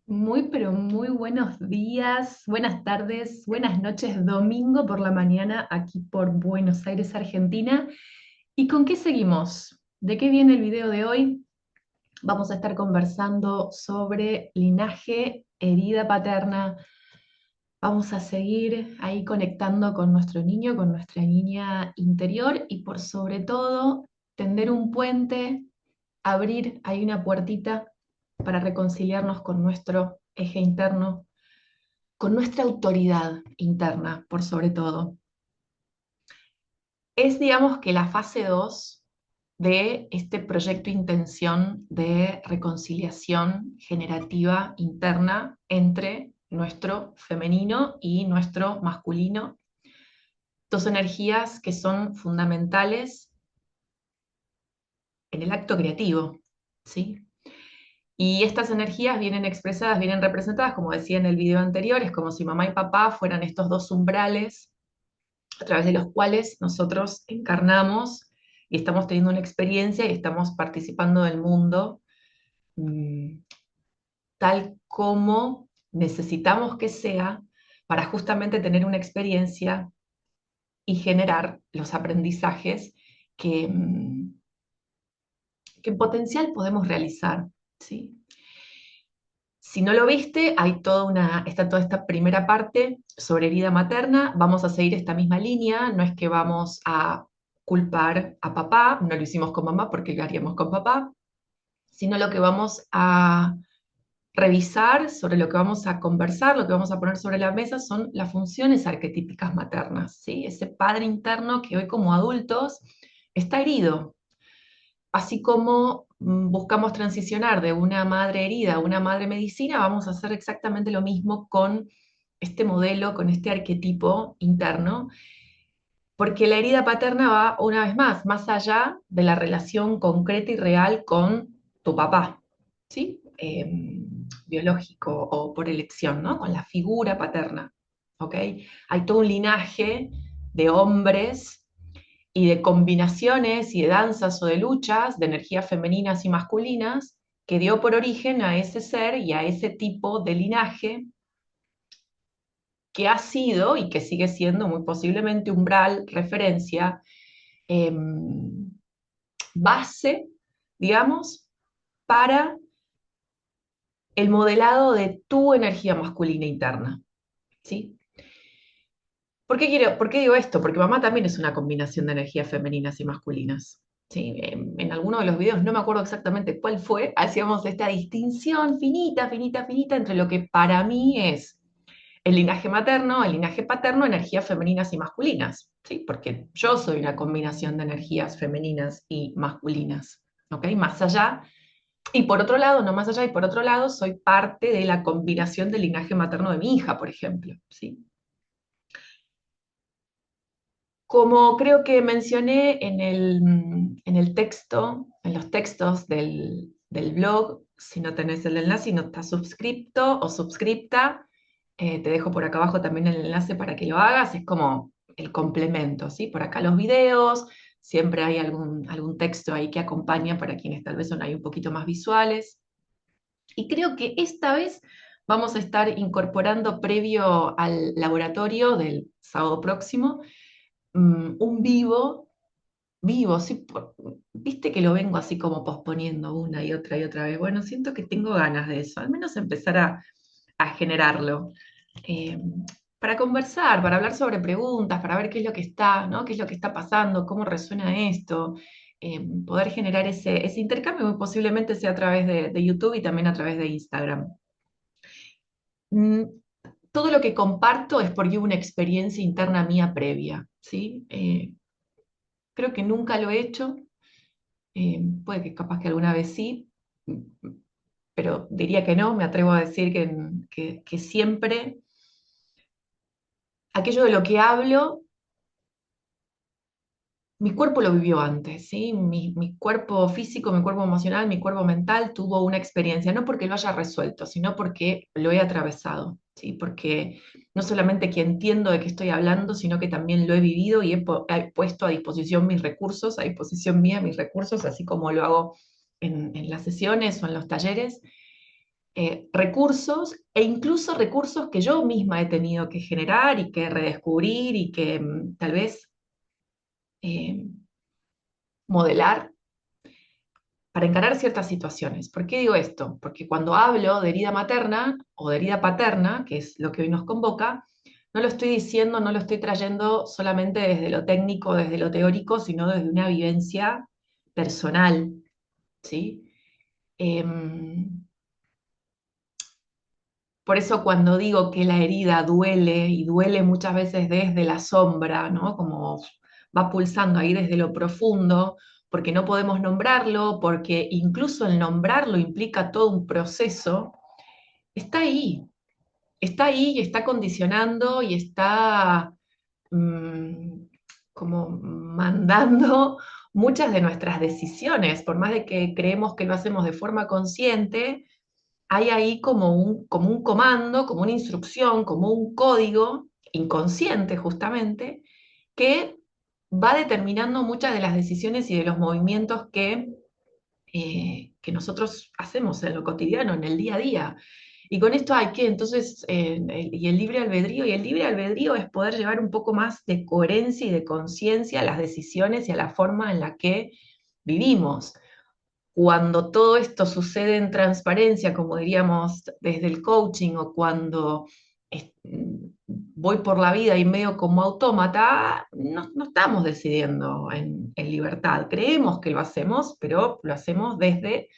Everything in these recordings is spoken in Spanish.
Muy, pero muy buenos días, buenas tardes, buenas noches, domingo por la mañana aquí por Buenos Aires, Argentina. ¿Y con qué seguimos? ¿De qué viene el video de hoy? Vamos a estar conversando sobre linaje, herida paterna. Vamos a seguir ahí conectando con nuestro niño, con nuestra niña interior y por sobre todo tender un puente, abrir ahí una puertita para reconciliarnos con nuestro eje interno, con nuestra autoridad interna, por sobre todo. Es, digamos, que la fase 2 de este proyecto intención de reconciliación generativa interna entre nuestro femenino y nuestro masculino. Dos energías que son fundamentales en el acto creativo, ¿sí? Y estas energías vienen expresadas, vienen representadas, como decía en el video anterior, es como si mamá y papá fueran estos dos umbrales a través de los cuales nosotros encarnamos y estamos teniendo una experiencia y estamos participando del mundo mm, tal como necesitamos que sea para justamente tener una experiencia y generar los aprendizajes que, que en potencial podemos realizar, ¿sí? Si no lo viste, está toda esta primera parte sobre herida materna. Vamos a seguir esta misma línea. No es que vamos a culpar a papá, no lo hicimos con mamá porque lo haríamos con papá, sino lo que vamos a revisar, sobre lo que vamos a conversar, lo que vamos a poner sobre la mesa son las funciones arquetípicas maternas, ¿sí? Ese padre interno que hoy como adultos está herido, así como buscamos transicionar de una madre herida a una madre medicina, vamos a hacer exactamente lo mismo con este modelo, con este arquetipo interno, porque la herida paterna va, una vez más allá de la relación concreta y real con tu papá, ¿sí? Biológico o por elección, ¿no? Con la figura paterna, ¿ok? Hay todo un linaje de hombres y de combinaciones y de danzas o de luchas de energías femeninas y masculinas que dio por origen a ese ser y a ese tipo de linaje que ha sido y que sigue siendo muy posiblemente umbral, referencia, eh, base, digamos, para el modelado de tu energía masculina interna, ¿sí? ¿Por qué digo esto? Porque mamá también es una combinación de energías femeninas y masculinas. ¿Sí? En alguno de los videos, no me acuerdo exactamente cuál fue, hacíamos esta distinción finita, finita, finita entre lo que para mí es el linaje materno, el linaje paterno, energías femeninas y masculinas. ¿Sí? Porque yo soy una combinación de energías femeninas y masculinas. ¿Ok? Más allá. Y por otro lado, no más allá, y por otro lado, soy parte de la combinación del linaje materno de mi hija, por ejemplo. ¿Sí? Como creo que mencioné en el texto, en los textos del blog, si no tenés el enlace y no estás suscripto o suscripta, te dejo por acá abajo también el enlace para que lo hagas, es como el complemento, ¿sí? Por acá los videos, siempre hay algún texto ahí que acompaña para quienes tal vez son ahí un poquito más visuales. Y creo que esta vez vamos a estar incorporando previo al laboratorio del sábado próximo un vivo, sí, viste que lo vengo así como posponiendo una y otra vez. Bueno, siento que tengo ganas de eso, al menos empezar a generarlo. eh, para conversar, para hablar sobre preguntas, para ver qué es lo que está, ¿no? ¿Qué es lo que está pasando? ¿Cómo resuena esto? Poder generar ese intercambio, muy posiblemente sea a través de YouTube y también a través de Instagram. Mm, Todo lo que comparto es porque hubo una experiencia interna mía previa, ¿sí? Creo que nunca lo he hecho, puede que capaz que alguna vez sí, pero diría que no, me atrevo a decir que siempre aquello de lo que hablo, mi cuerpo lo vivió antes, ¿sí? Mi cuerpo físico, mi cuerpo emocional, mi cuerpo mental tuvo una experiencia, no porque lo haya resuelto, sino porque lo he atravesado, ¿sí? Porque no solamente que entiendo de qué estoy hablando, sino que también lo he vivido y he puesto a disposición mis recursos, a disposición mía mis recursos, así como lo hago en las sesiones o en los talleres. recursos e incluso recursos que yo misma he tenido que generar y que redescubrir y que tal vez eh, modelar para encarar ciertas situaciones. ¿Por qué digo esto? Porque cuando hablo de herida materna o de herida paterna, que es lo que hoy nos convoca, no lo estoy diciendo, no lo estoy trayendo solamente desde lo técnico, desde lo teórico, sino desde una vivencia personal, ¿sí? Em, por eso cuando digo que la herida duele y duele muchas veces desde la sombra, ¿no? Como va pulsando ahí desde lo profundo, porque no podemos nombrarlo, porque incluso el nombrarlo implica todo un proceso, está ahí, está ahí y está condicionando y está mm, como mandando muchas de nuestras decisiones, por más de que creemos que lo hacemos de forma consciente, hay ahí como un comando, como una instrucción, como un código inconsciente justamente, que va determinando muchas de las decisiones y de los movimientos que nosotros hacemos en lo cotidiano, en el día a día. Y con esto hay que, entonces, y el libre albedrío, y el libre albedrío es poder llevar un poco más de coherencia y de conciencia a las decisiones y a la forma en la que vivimos. Cuando todo esto sucede en transparencia, como diríamos desde el coaching, o cuando voy por la vida y medio como autómata, no estamos decidiendo en libertad. Creemos que lo hacemos, pero lo hacemos desde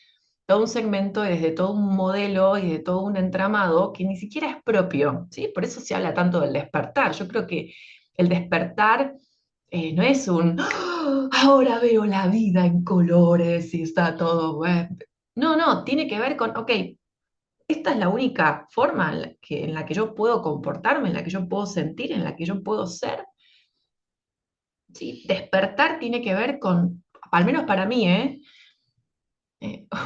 todo un segmento y desde todo un modelo y de todo un entramado que ni siquiera es propio, ¿sí? Por eso se habla tanto del despertar. Yo creo que el despertar no es un, "Ah, ahora veo la vida en colores y está todo bueno". No, no, tiene que ver con, ok, esta es la única forma en la que yo puedo comportarme, en la que yo puedo sentir, en la que yo puedo ser. ¿Sí? Despertar tiene que ver con, al menos para mí,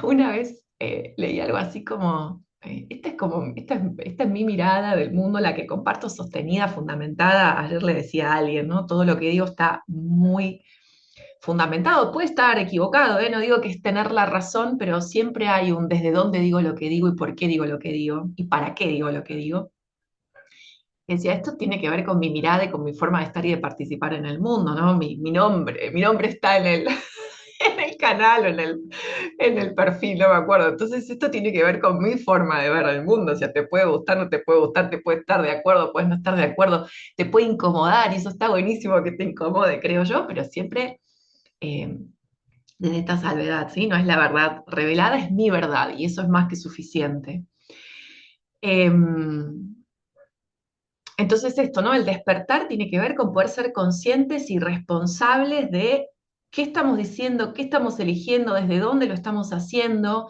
una vez leí algo así como, esta es mi mirada del mundo, la que comparto sostenida, fundamentada. Ayer le decía a alguien, ¿no? Todo lo que digo está muy fundamentado, puede estar equivocado, ¿eh? No digo que es tener la razón, pero siempre hay un desde dónde digo lo que digo y por qué digo lo que digo y para qué digo lo que digo. Decía, esto tiene que ver con mi mirada y con mi forma de estar y de participar en el mundo, ¿no? Mi nombre está en el, en el canal o en el perfil, no me acuerdo. Entonces, esto tiene que ver con mi forma de ver el mundo. O sea, te puede gustar, no te puede gustar, te puede estar de acuerdo, puedes no estar de acuerdo, te puede incomodar, y eso está buenísimo que te incomode, creo yo, pero siempre eh, desde esta salvedad, ¿sí? No es la verdad revelada, es mi verdad, y eso es más que suficiente. Em, entonces esto, ¿no? El despertar tiene que ver con poder ser conscientes y responsables de qué estamos diciendo, qué estamos eligiendo, desde dónde lo estamos haciendo,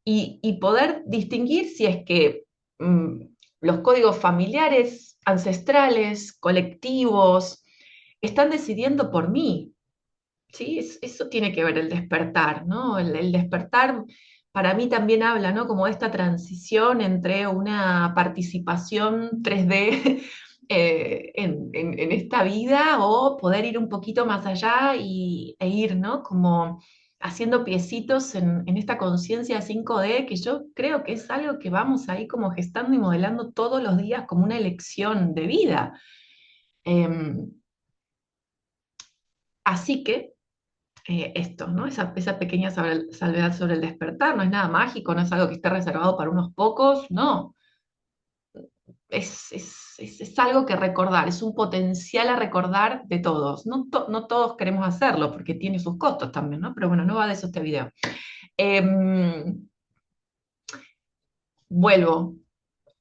y poder distinguir si es que mm, los códigos familiares, ancestrales, colectivos, están decidiendo por mí. ¿Sí? Eso tiene que ver el despertar, ¿no? El despertar para mí también habla, ¿no? Como de esta transición entre una participación 3D en esta vida, o poder ir un poquito más allá e ir, ¿no? Como haciendo piecitos en esta conciencia 5D, que yo creo que es algo que vamos ahí como gestando y modelando todos los días como una elección de vida. Em, así que esto, ¿no? Esa pequeña salvedad sobre el despertar, no es nada mágico, no es algo que esté reservado para unos pocos, no, es algo que recordar, es un potencial a recordar de todos. No todos queremos hacerlo porque tiene sus costos también, ¿no? Pero bueno, no va de eso este video. Em, vuelvo,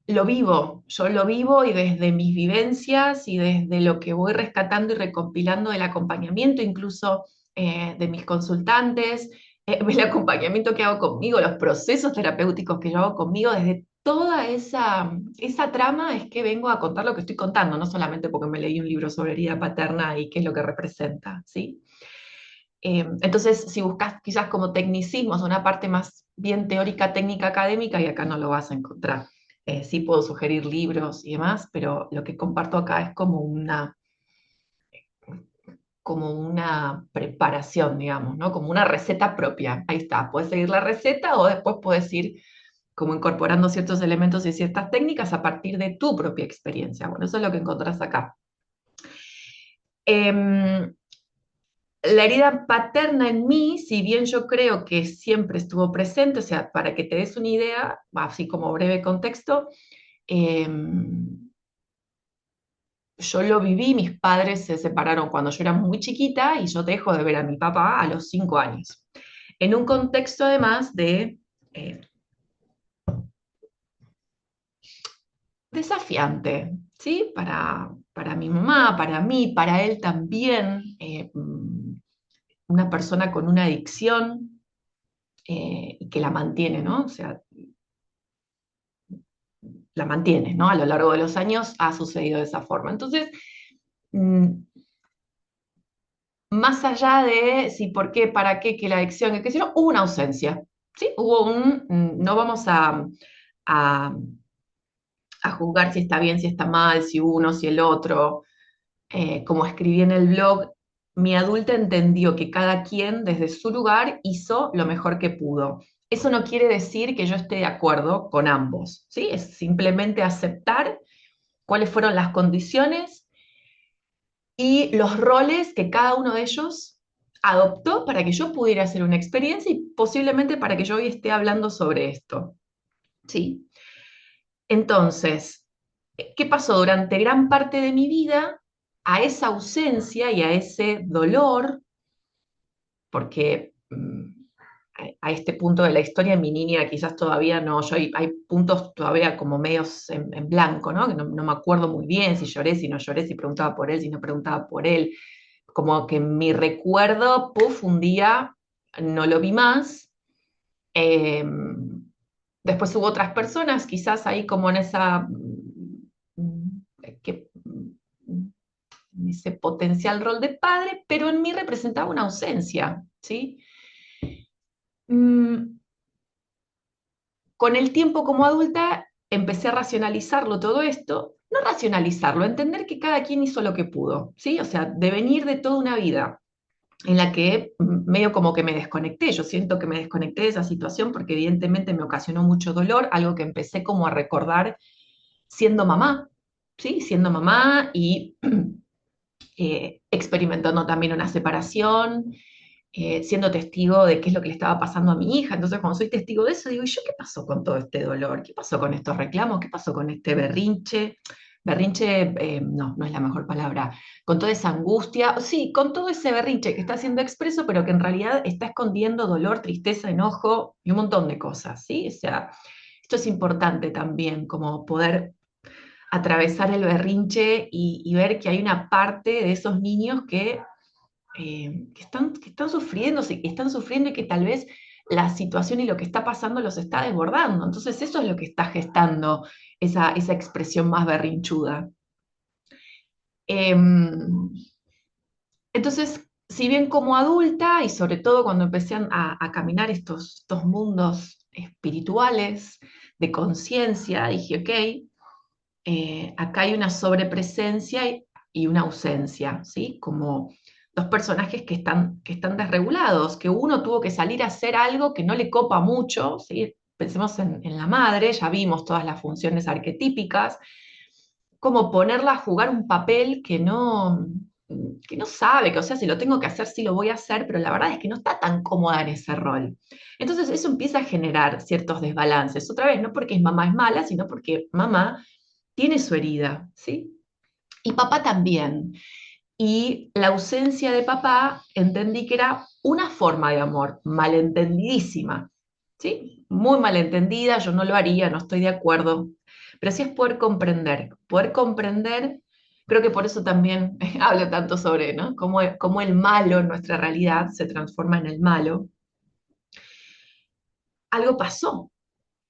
yo lo vivo, y desde mis vivencias y desde lo que voy rescatando y recompilando del acompañamiento, incluso de mis consultantes, el acompañamiento que hago conmigo, los procesos terapéuticos que yo hago conmigo, desde toda esa trama es que vengo a contar lo que estoy contando, no solamente porque me leí un libro sobre herida paterna y qué es lo que representa, ¿sí? Entonces, si buscas quizás como tecnicismos, una parte más bien teórica, técnica, académica, y acá no lo vas a encontrar. Sí puedo sugerir libros y demás, pero lo que comparto acá es como una preparación, digamos, ¿no? Como una receta propia. Ahí está, puedes seguir la receta o después puedes ir como incorporando ciertos elementos y ciertas técnicas a partir de tu propia experiencia. Bueno, eso es lo que encontrás acá. Em, la herida paterna en mí, si bien yo creo que siempre estuvo presente, o sea, para que te des una idea, así como breve contexto, yo lo viví, mis padres se separaron cuando yo era muy chiquita y yo dejo de ver a mi papá a los 5 años. En un contexto además de desafiante, ¿sí? Para mi mamá, para mí, para él también, una persona con una adicción y que la mantiene, ¿no? O sea, la mantiene, ¿no? A lo largo de los años ha sucedido de esa forma. Entonces, mm, más allá de si por qué, para qué, que la adicción, que si no, hubo una ausencia, ¿sí? No vamos a, a juzgar si está bien, si está mal, si uno, si el otro. Como escribí en el blog, mi adulta entendió que cada quien desde su lugar hizo lo mejor que pudo. Eso no quiere decir que yo esté de acuerdo con ambos, ¿sí? Es simplemente aceptar cuáles fueron las condiciones y los roles que cada uno de ellos adoptó para que yo pudiera hacer una experiencia y posiblemente para que yo hoy esté hablando sobre esto, ¿sí? Entonces, ¿qué pasó? Durante gran parte de mi vida, a esa ausencia y a ese dolor, porque a este punto de la historia mi niña quizás todavía no, hay puntos todavía como medios en blanco, ¿no? Que no me acuerdo muy bien si lloré, si no lloré, si preguntaba por él, si no preguntaba por él. Como que mi recuerdo, puff, un día no lo vi más. Eh, Después hubo otras personas, quizás ahí como en esa, que, en ese potencial rol de padre, pero en mí representaba una ausencia, ¿sí? Mm, con el tiempo como adulta empecé a racionalizarlo todo esto, no racionalizarlo, entender que cada quien hizo lo que pudo, ¿sí? O sea, de venir de toda una vida en la que medio como que me desconecté, yo siento que me desconecté de esa situación porque evidentemente me ocasionó mucho dolor, algo que empecé como a recordar siendo mamá, ¿sí? Siendo mamá y experimentando también una separación, siendo testigo de qué es lo que le estaba pasando a mi hija. Entonces, cuando soy testigo de eso, digo, ¿y yo qué pasó con todo este dolor? ¿Qué pasó con estos reclamos? ¿Qué pasó con este berrinche? Berrinche, no es la mejor palabra. Con toda esa angustia, sí, con todo ese berrinche que está siendo expreso, pero que en realidad está escondiendo dolor, tristeza, enojo y un montón de cosas, ¿sí? O sea, esto es importante también, como poder atravesar el berrinche y ver que hay una parte de esos niños que están sufriendo, que están sufriendo y que tal vez la situación y lo que está pasando los está desbordando. Entonces eso es lo que está gestando esa expresión más berrinchuda. Em, entonces, si bien como adulta y sobre todo cuando empecé a caminar estos mundos espirituales de conciencia, dije, ok, acá hay una sobrepresencia y una ausencia, ¿sí? Como dos personajes que están desregulados, que uno tuvo que salir a hacer algo que no le copa mucho, ¿sí? Pensemos en la madre, ya vimos todas las funciones arquetípicas, como ponerla a jugar un papel que no sabe, que o sea, si lo tengo que hacer, sí lo voy a hacer, pero la verdad es que no está tan cómoda en ese rol. Entonces eso empieza a generar ciertos desbalances. Otra vez, no porque mamá es mala, sino porque mamá tiene su herida, ¿sí? Y papá también. Y la ausencia de papá entendí que era una forma de amor, malentendidísima, ¿sí? Muy malentendida, yo no lo haría, no estoy de acuerdo, pero sí es poder comprender, creo que por eso también hablo tanto sobre, ¿no? Cómo el malo en nuestra realidad se transforma en el malo. Algo pasó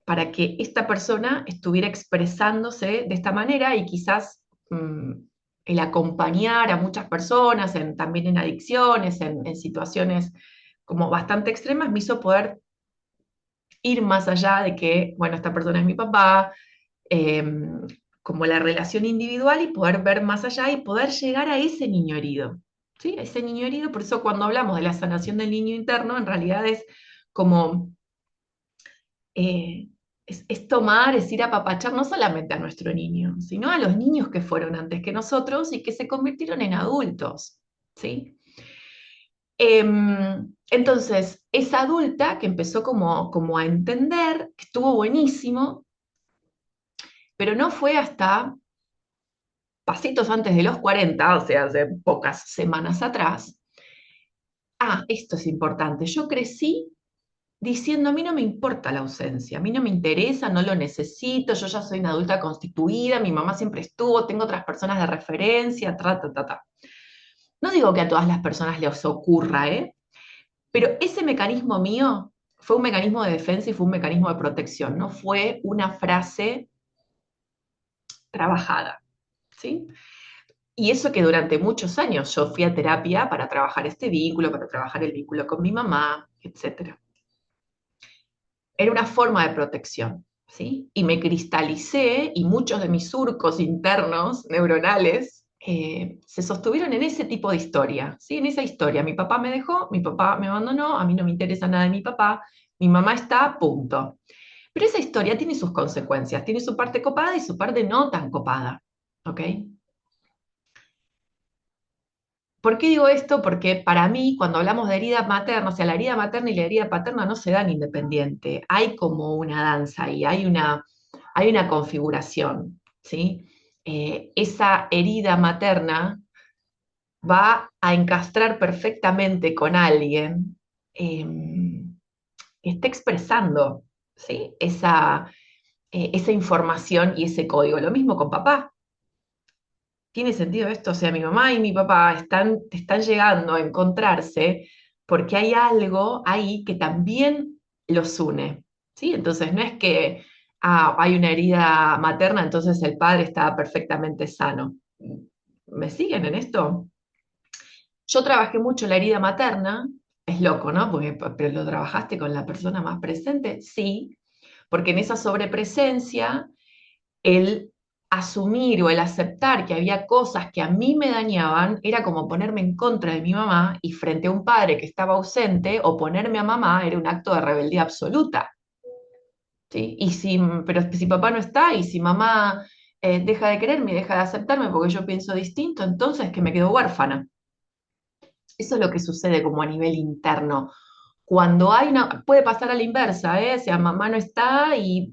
para que esta persona estuviera expresándose de esta manera y quizás el acompañar a muchas personas, también en adicciones, en situaciones como bastante extremas, me hizo poder ir más allá de que, bueno, esta persona es mi papá, eh, como la relación individual y poder ver más allá y poder llegar a ese niño herido. ¿Sí? A ese niño herido, por eso cuando hablamos de la sanación del niño interno, en realidad es como es tomar, es ir a apapachar no solamente a nuestro niño, sino a los niños que fueron antes que nosotros y que se convirtieron en adultos, ¿sí? Entonces, esa adulta que empezó como a entender, que estuvo buenísimo, pero no fue hasta pasitos antes de los 40, o sea, hace pocas semanas atrás. Ah, esto es importante. Yo crecí diciendo, a mí no me importa la ausencia, a mí no me interesa, no lo necesito, yo ya soy una adulta constituida, mi mamá siempre estuvo, tengo otras personas de referencia, ta, ta, ta, ta. No digo que a todas las personas les ocurra, ¿eh? Pero ese mecanismo mío fue un mecanismo de defensa y fue un mecanismo de protección, no fue una frase trabajada, ¿sí? Y eso que durante muchos años yo fui a terapia para trabajar este vínculo, para trabajar el vínculo con mi mamá, etcétera. Era una forma de protección, ¿sí? Y me cristalicé y muchos de mis surcos internos neuronales se sostuvieron en ese tipo de historia, ¿sí? En esa historia. Mi papá me dejó, mi papá me abandonó, a mí no me interesa nada de mi papá, mi mamá está, punto. Pero esa historia tiene sus consecuencias, tiene su parte copada y su parte no tan copada, ¿ok? ¿Por qué digo esto? Porque para mí, cuando hablamos de herida materna, o sea, la herida materna y la herida paterna no se dan independiente. Hay como una danza y hay una configuración, ¿sí? Esa herida materna va a encastrar perfectamente con alguien eh, que esté expresando, ¿sí? Esa información y ese código. Lo mismo con papá. ¿Tiene sentido esto? O sea, mi mamá y mi papá están llegando a encontrarse porque hay algo ahí que también los une, ¿sí? Entonces no es que hay una herida materna, entonces el padre está perfectamente sano. ¿Me siguen en esto? Yo trabajé mucho la herida materna, es loco, ¿no? Porque, pero lo trabajaste con la persona más presente, sí, porque en esa sobrepresencia el asumir o el aceptar que había cosas que a mí me dañaban era como ponerme en contra de mi mamá y frente a un padre que estaba ausente, oponerme a mamá era un acto de rebeldía absoluta, ¿sí? Pero si papá no está y si mamá deja de quererme y deja de aceptarme porque yo pienso distinto, entonces que me quedo huérfana. Eso es lo que sucede como a nivel interno. Cuando hay una, puede pasar a la inversa, ¿eh? O sea, mamá no está y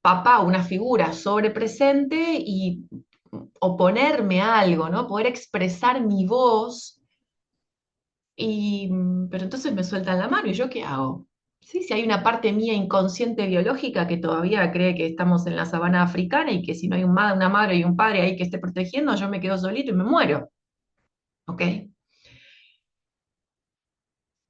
papá, una figura sobrepresente y oponerme a algo, ¿no? Poder expresar mi voz pero entonces me sueltan la mano y ¿yo qué hago? Sí, si hay una parte mía inconsciente biológica que todavía cree que estamos en la sabana africana y que si no hay una madre y un padre ahí que esté protegiendo, yo me quedo solito y me muero, ¿ok?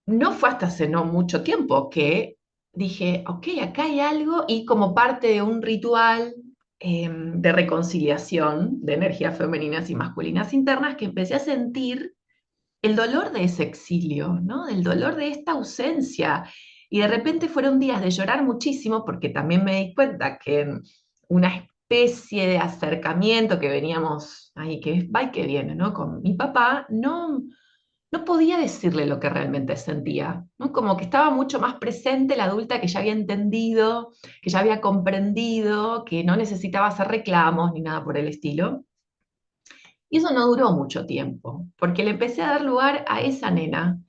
No fue hasta hace no mucho tiempo que dije, ok, acá hay algo y como parte de un ritual de reconciliación de energías femeninas y masculinas internas que empecé a sentir el dolor de ese exilio, ¿no? El dolor de esta ausencia. Y de repente fueron días de llorar muchísimo porque también me di cuenta que una especie de acercamiento que veníamos ahí, que va y que viene, ¿no? Con mi papá, no podía decirle lo que realmente sentía, ¿no? Como que estaba mucho más presente la adulta que ya había entendido, que ya había comprendido, que no necesitaba hacer reclamos ni nada por el estilo. Y eso no duró mucho tiempo, porque le empecé a dar lugar a esa nena,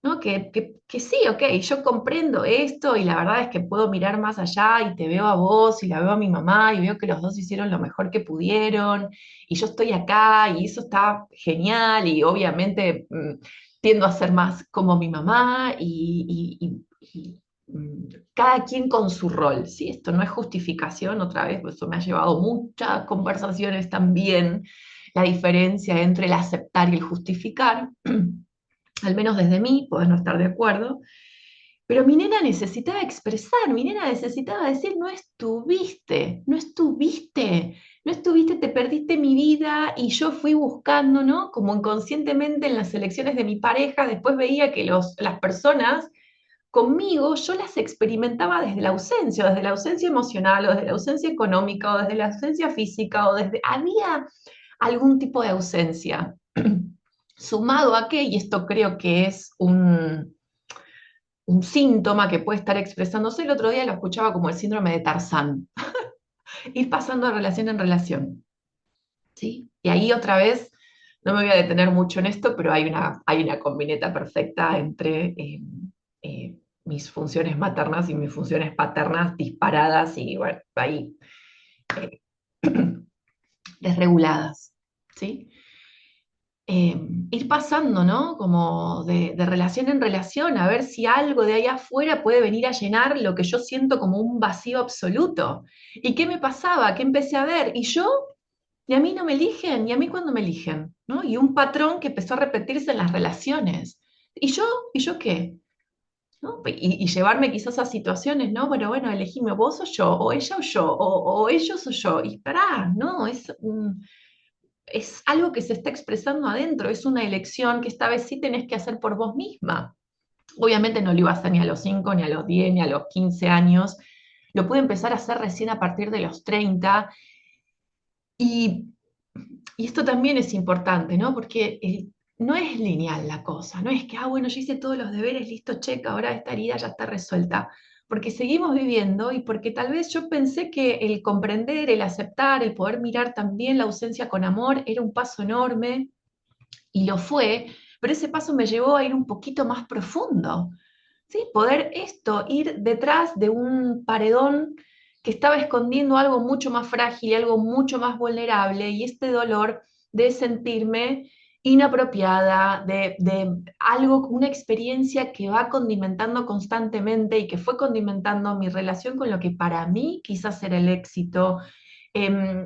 ¿no? Que sí, ok, yo comprendo esto y la verdad es que puedo mirar más allá y te veo a vos y la veo a mi mamá y veo que los dos hicieron lo mejor que pudieron y yo estoy acá y eso está genial y obviamente tiendo a ser más como mi mamá cada quien con su rol, ¿sí? Esto no es justificación, otra vez, pues eso me ha llevado muchas conversaciones también, la diferencia entre el aceptar y el justificar. Al menos desde mí, podés no estar de acuerdo, pero mi nena necesitaba expresar, mi nena necesitaba decir, no estuviste, no estuviste, no estuviste, te perdiste mi vida y yo fui buscando, ¿no? Como inconscientemente en las elecciones de mi pareja, después veía que las personas conmigo yo las experimentaba desde la ausencia emocional o desde la ausencia económica o desde la ausencia física o desde, había algún tipo de ausencia. Sumado a que, y esto creo que es un síntoma que puede estar expresándose. El otro día lo escuchaba como el síndrome de Tarzán, ir pasando de relación en relación, ¿sí? Y ahí otra vez, no me voy a detener mucho en esto, pero hay una combineta perfecta entre mis funciones maternas y mis funciones paternas disparadas y bueno, ahí eh, desreguladas, ¿sí? Ir pasando, ¿no? Como de relación en relación, a ver si algo de ahí afuera puede venir a llenar lo que yo siento como un vacío absoluto. ¿Y qué me pasaba? ¿Qué empecé a ver? ¿Y yo? ¿Y a mí no me eligen? ¿Y a mí cuándo me eligen? ¿No? Y un patrón que empezó a repetirse en las relaciones. ¿Y yo? ¿Y yo qué? ¿No? Y llevarme quizás a situaciones, ¿no? Bueno, elegime, vos o yo, o ella o yo, o ellos o yo. Y pará, ¿no? Es algo que se está expresando adentro, es una elección que esta vez sí tenés que hacer por vos misma. Obviamente no lo iba a hacer ni a los 5 ni a los 10 ni a los 15 años, lo pude empezar a hacer recién a partir de los 30 y, y esto también es importante, ¿no? Porque no es lineal la cosa, no es que, bueno, yo hice todos los deberes, listo, checa, ahora esta herida ya está resuelta. Porque seguimos viviendo y porque tal vez yo pensé que el comprender, el aceptar, el poder mirar también la ausencia con amor era un paso enorme y lo fue, pero ese paso me llevó a ir un poquito más profundo, ¿sí? Poder esto, ir detrás de un paredón que estaba escondiendo algo mucho más frágil y algo mucho más vulnerable, y este dolor de sentirme inapropiada, de algo, una experiencia que va condimentando constantemente y que fue condimentando mi relación con lo que para mí quizás era el éxito,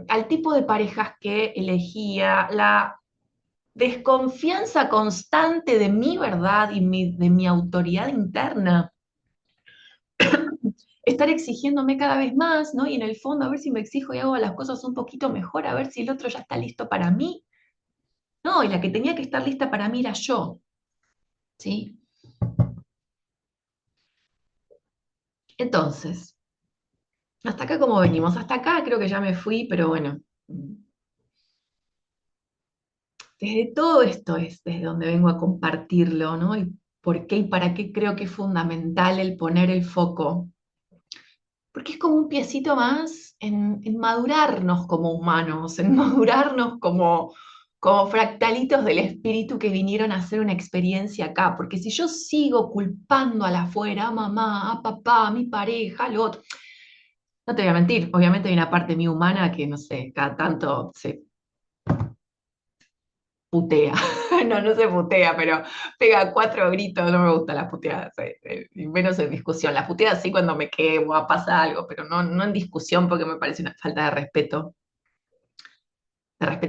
al tipo de parejas que elegía, la desconfianza constante de mi verdad y de mi autoridad interna, estar exigiéndome cada vez más, ¿no? Y en el fondo a ver si me exijo y hago las cosas un poquito mejor, a ver si el otro ya está listo para mí. No, y la que tenía que estar lista para mí era yo, ¿sí? Entonces, hasta acá como venimos, hasta acá creo que ya me fui, pero bueno, desde todo esto es desde donde vengo a compartirlo, ¿no? Y por qué y para qué creo que es fundamental el poner el foco, porque es como un piecito más en madurarnos como humanos, en madurarnos como fractalitos del espíritu que vinieron a hacer una experiencia acá, porque si yo sigo culpando a la afuera, a mamá, a papá, a mi pareja, al otro, no te voy a mentir, obviamente hay una parte mía humana que, no sé, cada tanto se putea. No, no se putea, pero pega cuatro gritos. No me gustan las puteadas, y menos en discusión. Las puteadas sí cuando me quemo, pasa algo, pero no, no en discusión porque me parece una falta de respeto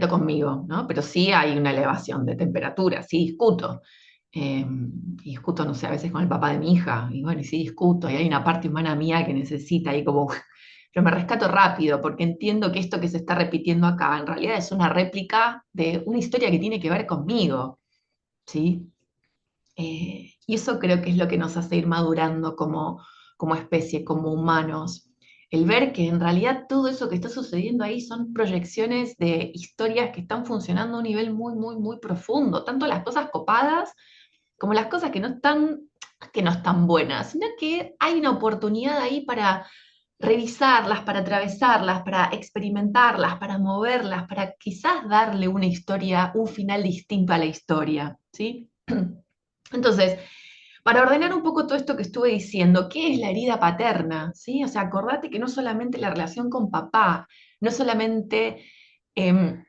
conmigo, ¿no? Pero sí hay una elevación de temperatura, sí discuto. Y discuto, no sé, a veces con el papá de mi hija, y bueno, y sí discuto, y hay una parte humana mía que necesita ahí como, pero me rescato rápido porque entiendo que esto que se está repitiendo acá en realidad es una réplica de una historia que tiene que ver conmigo, ¿sí? Y eso creo que es lo que nos hace ir madurando como especie, como humanos. El ver que en realidad todo eso que está sucediendo ahí son proyecciones de historias que están funcionando a un nivel muy, muy, muy profundo. Tanto las cosas copadas como las cosas que no están buenas, sino que hay una oportunidad ahí para revisarlas, para atravesarlas, para experimentarlas, para moverlas, para quizás darle una historia, un final distinto a la historia, ¿sí? Entonces, para ordenar un poco todo esto que estuve diciendo, ¿qué es la herida paterna? ¿Sí? O sea, acordate que no solamente la relación con papá, no solamente em,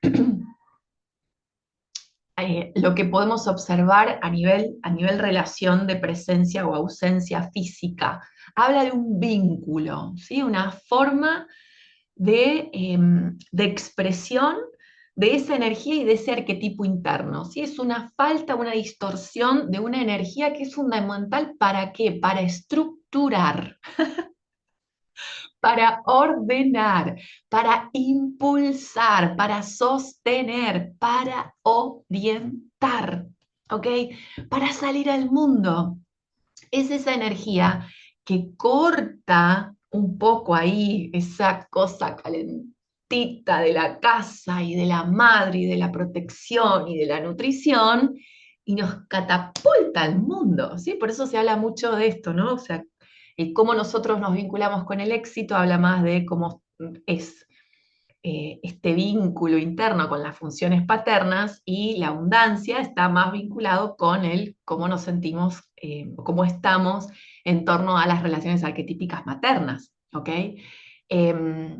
lo que podemos observar a nivel relación de presencia o ausencia física, habla de un vínculo, ¿sí? Una forma de expresión de esa energía y de ese arquetipo interno. ¿Sí? Es una falta, una distorsión de una energía que es fundamental ¿para qué? Para estructurar, para ordenar, para impulsar, para sostener, para orientar, ¿ok? Para salir al mundo. Es esa energía que corta un poco ahí esa cosa calentita de la casa y de la madre y de la protección y de la nutrición y nos catapulta al mundo, ¿sí? Por eso se habla mucho de esto, ¿no? O sea, el cómo nosotros nos vinculamos con el éxito habla más de cómo es este vínculo interno con las funciones paternas, y la abundancia está más vinculado con el cómo nos sentimos, cómo estamos en torno a las relaciones arquetípicas maternas, ¿ok? Em,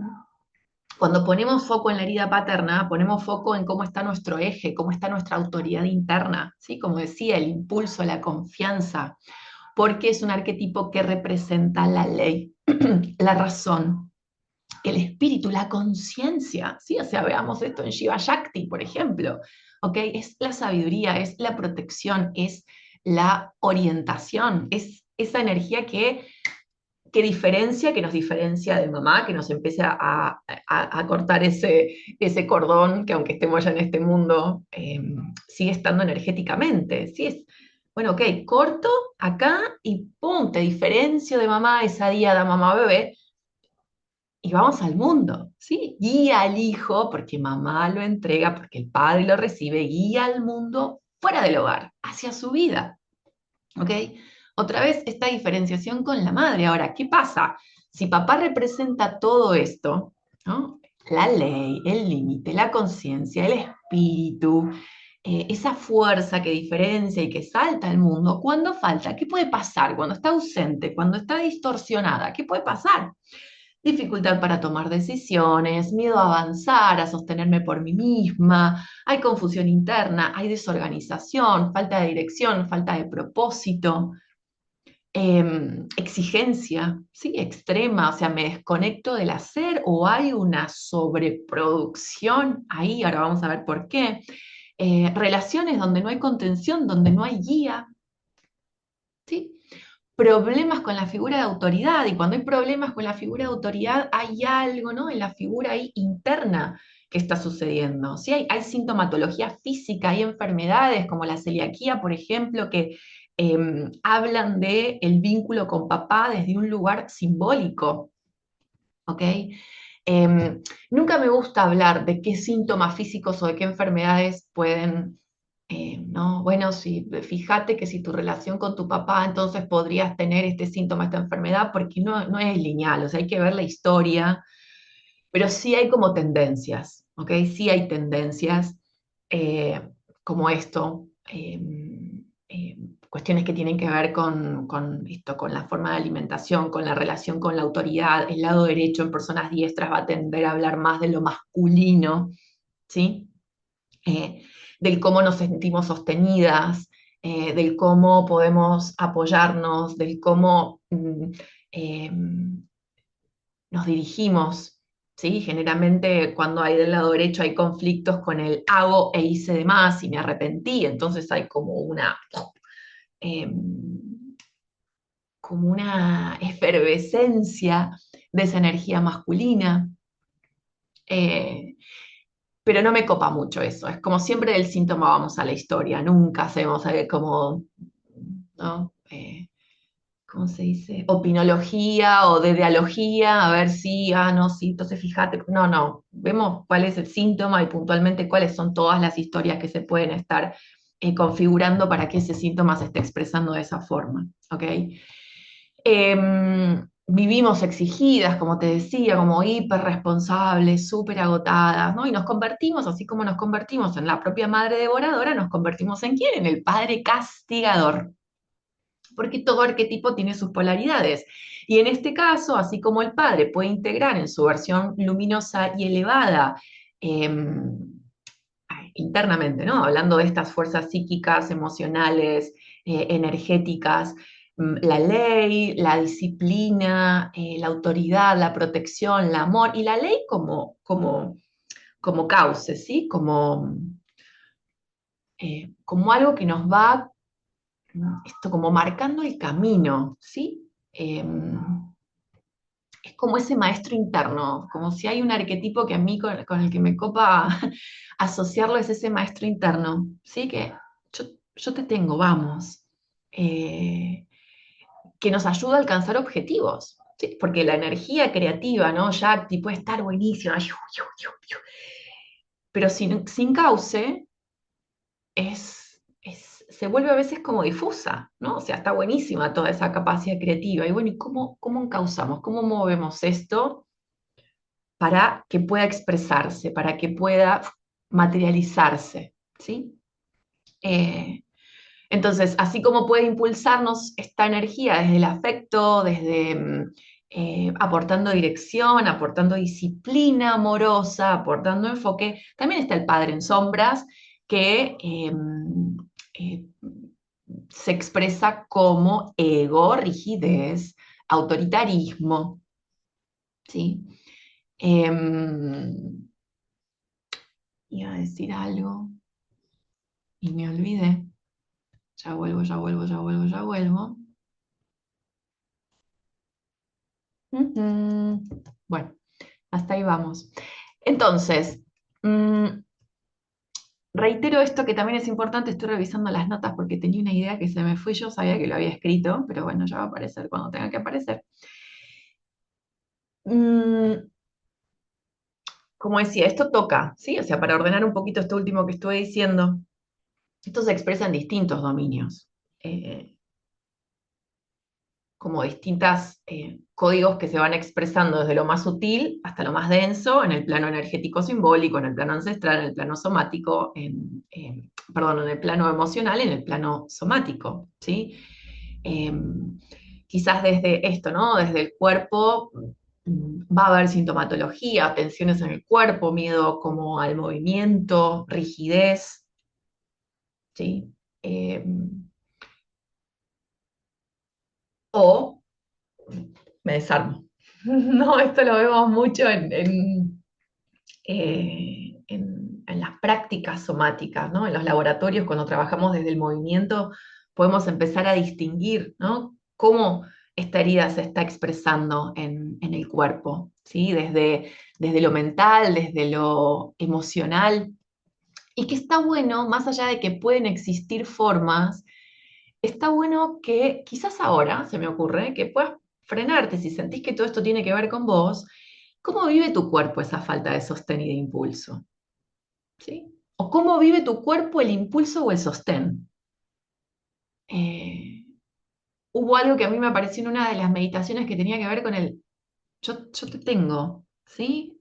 Cuando ponemos foco en la herida paterna, ponemos foco en cómo está nuestro eje, cómo está nuestra autoridad interna, ¿sí? Como decía, el impulso, la confianza, porque es un arquetipo que representa la ley, la razón, el espíritu, la conciencia, ¿sí? O sea, veamos esto en Shiva Shakti, por ejemplo, ¿ok? Es la sabiduría, es la protección, es la orientación, es esa energía que nos diferencia de mamá, que nos empieza a cortar ese cordón que aunque estemos ya en este mundo, sigue estando energéticamente, ¿sí? Bueno, ok, corto acá y pum, te diferencio de mamá, esa diada mamá-bebé, y vamos al mundo, ¿sí? Guía al hijo, porque mamá lo entrega, porque el padre lo recibe, guía al mundo fuera del hogar, hacia su vida, ¿ok? Otra vez esta diferenciación con la madre. Ahora, ¿qué pasa? Si papá representa todo esto, ¿no? La ley, el límite, la conciencia, el espíritu, esa fuerza que diferencia y que salta al mundo, ¿cuándo falta? ¿Qué puede pasar? Cuando está ausente, cuando está distorsionada, ¿qué puede pasar? Dificultad para tomar decisiones, miedo a avanzar, a sostenerme por mí misma, hay confusión interna, hay desorganización, falta de dirección, falta de propósito, exigencia, ¿sí? Extrema, o sea, me desconecto del hacer o hay una sobreproducción ahí, ahora vamos a ver por qué. Relaciones donde no hay contención, donde no hay guía, ¿sí? Problemas con la figura de autoridad, y cuando hay problemas con la figura de autoridad hay algo, ¿no? En la figura ahí interna que está sucediendo. ¿Sí? Hay sintomatología física, hay enfermedades como la celiaquía, por ejemplo, que hablan de el vínculo con papá desde un lugar simbólico, ¿ok? Nunca me gusta hablar de qué síntomas físicos o de qué enfermedades pueden, no, bueno, si, fíjate que si tu relación con tu papá, entonces podrías tener este síntoma, esta enfermedad, porque no es lineal, o sea, hay que ver la historia, pero sí hay como tendencias, ¿ok? Sí hay tendencias eh, como esto, cuestiones que tienen que ver con esto, con la forma de alimentación, con la relación con la autoridad. El lado derecho en personas diestras va a tender a hablar más de lo masculino, ¿sí? Del cómo nos sentimos sostenidas, del cómo podemos apoyarnos, del cómo eh, nos dirigimos, ¿sí? Generalmente cuando hay del lado derecho hay conflictos con el hago e hice de más y me arrepentí, entonces hay eh, como una efervescencia de esa energía masculina. eh, pero no me copa mucho eso, es como siempre del síntoma vamos a la historia, nunca hacemos como, ¿no? ¿Cómo se dice? Opinología o de dialogía, a ver si, no, sí, entonces fíjate, no, vemos cuál es el síntoma y puntualmente cuáles son todas las historias que se pueden estar configurando para que ese síntoma se esté expresando de esa forma, ¿ok? Vivimos exigidas, como te decía, como hiperresponsables, súper agotadas, ¿no? Y nos convertimos, así como nos convertimos en la propia madre devoradora, nos convertimos en ¿quién? En el padre castigador, porque todo arquetipo tiene sus polaridades. Y en este caso, así como el padre puede integrar en su versión luminosa y elevada, eh, internamente, ¿no? Hablando de estas fuerzas psíquicas, emocionales, energéticas, la ley, la disciplina, la autoridad, la protección, el amor, y la ley como cauce, ¿sí? Como algo que nos va esto como marcando el camino, ¿sí? Es como ese maestro interno, como si hay un arquetipo que a mí con el que me copa asociarlo es ese maestro interno, ¿sí? Que yo te tengo, vamos, eh, que nos ayuda a alcanzar objetivos, ¿sí? Porque la energía creativa, ¿no? Shakti puede estar buenísima, pero sin cauce se vuelve a veces como difusa, ¿no? O sea, está buenísima toda esa capacidad creativa. Y bueno, ¿y cómo encauzamos? ¿Cómo movemos esto para que pueda expresarse, para que pueda materializarse, ¿sí? Eh, entonces, así como puede impulsarnos esta energía desde el afecto, desde aportando dirección, aportando disciplina amorosa, aportando enfoque, también está el padre en sombras que eh, se expresa como ego, rigidez, autoritarismo, ¿sí? Iba a decir algo y me olvidé. Ya vuelvo, ya vuelvo, ya vuelvo, ya vuelvo. Ujú. Bueno, hasta ahí vamos. Entonces, mm, reitero esto que también es importante, estoy revisando las notas porque tenía una idea que se me fue, yo sabía que lo había escrito, pero bueno, ya va a aparecer cuando tenga que aparecer. Mm, como decía, esto toca, ¿sí? O sea, para ordenar un poquito esto último que estuve diciendo, esto se expresa en distintos dominios. Como distintos códigos que se van expresando desde lo más sutil hasta lo más denso, en el plano energético simbólico, en el plano ancestral, en el plano somático, perdón, en el plano emocional, en el plano somático, ¿sí? Eh, Quizás desde esto, ¿no? Desde el cuerpo va a haber sintomatología, tensiones en el cuerpo, miedo como al movimiento, rigidez, ¿sí? Eh, o me desarmo. No, esto lo vemos mucho en las prácticas somáticas, ¿no? En los laboratorios, cuando trabajamos desde el movimiento, podemos empezar a distinguir, ¿no? Cómo esta herida se está expresando en el cuerpo, ¿sí? Desde lo mental, desde lo emocional, y que está bueno, más allá de que pueden existir formas, está bueno que quizás ahora, se me ocurre, que puedas frenarte si sentís que todo esto tiene que ver con vos. ¿Cómo vive tu cuerpo esa falta de sostén y de impulso? ¿Sí? ¿O cómo vive tu cuerpo el impulso o el sostén? Eh, Hubo algo que a mí me apareció en una de las meditaciones que tenía que ver con el yo te tengo, ¿sí?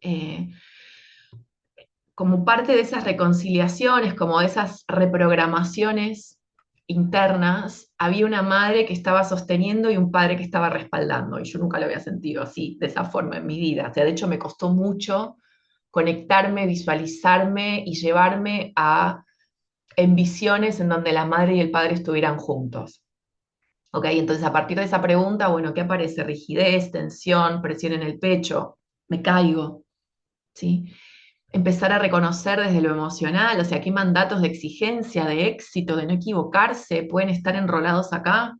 Como parte de esas reconciliaciones, como de esas reprogramaciones internas, había una madre que estaba sosteniendo y un padre que estaba respaldando, y yo nunca lo había sentido así, de esa forma en mi vida. O sea, de hecho, me costó mucho conectarme, visualizarme y llevarme en visiones en donde la madre y el padre estuvieran juntos. ¿Ok? Entonces, a partir de esa pregunta, bueno, ¿qué aparece? Rigidez, tensión, presión en el pecho, me caigo, ¿sí? Empezar a reconocer desde lo emocional, o sea, qué mandatos de exigencia, de éxito, de no equivocarse pueden estar enrolados acá.